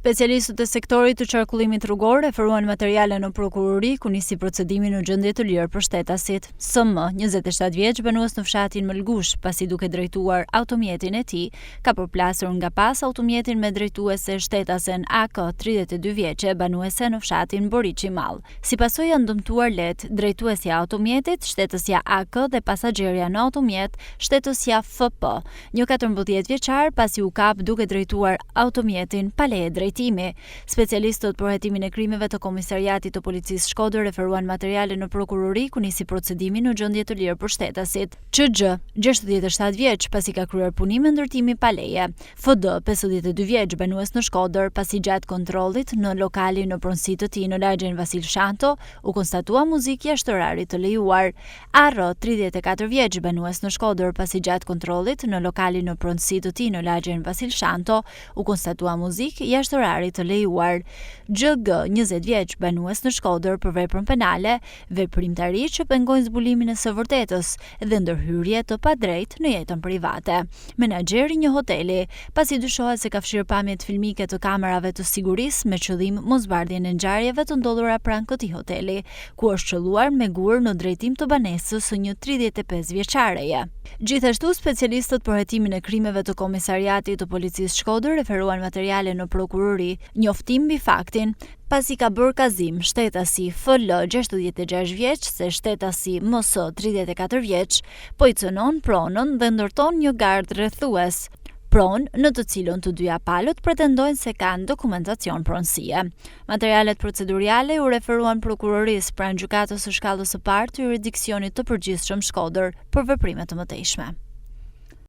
Specialistët e sektorit të qarkullimit rrugor referuan materiale në prokurori ku nisi procedimi në gjendje të lirë për shtetasit. SM, 27 vjeç, banues në fshatin Mëlgush, pasi duke drejtuar automjetin e tij, ka përplasur nga pas automjetin me drejtuese shtetasen AK, 32 vjeçe, banuese në fshatin Boriçi Mall. Si pasojë janë dëmtuar lehtë drejtuesja automjetit, shtetësja AK dhe pasagerja në automjet, shtetësja FP. Një 14 vjeçar pasi u kap duke drejtuar automjetin pa leje drejtimi. Specialistët për hetimin e krimeve të Komisariatit të Policisë Shkodër referuan materiale në prokurori ku nisi procedimi në gjendje të lirë për shtetasit. ÇG, 67 vjeç, pasi ka kryer punime ndërtimi pa leje. FD, 52 vjeç, banues në Shkodër, pasi gjatë kontrollit në lokalin në pronësi të tij në lagjen Vasil Shanto, u konstatua muzikë jashtë orarit të lejuar. AR, 34 vjeç, banues në Shkodër, pasi gjatë kontrollit në lokalin në pronësi të tij në lagjen Vasil Shanto, u konstatua muzikë jashtë orarit të lejuar. GG, 20 vjeç, banues në Shkodër për veprën penale, veprimtari që pengojnë zbulimin e së vërtetës dhe ndërhyrje të padrejtë në jetën private. Menaxheri i një hoteli, pasi dyshohet se ka fshirë pamjet filmike të kamerave të sigurisë me qëllim mosbardhjen e ngjarjeve të ndodhura pranë këtij hoteli, ku është qelluar me gur në drejtim të banesës së një 35 vjeçareje. Gjithashtu, specialistët për hetimin e krimeve të Komisariatit të Policisë Shkodër referuan materiale në prokurori, njoftim mbi faktin pasi ka bërë kazim shtetasi FL 66 vjeç se shtetasi MS 34 vjeç po I cënon pronën dhe ndërton një gardë rrethues. Pronë në të cilën të dyja palët pretendojnë se kanë dokumentacion pronësie. Materialet proceduriale u referuan prokurorisë pranë gjykatës së shkallës së parë të jurisdiksionit të përgjithshëm Shkodër për veprime të mëtejshme.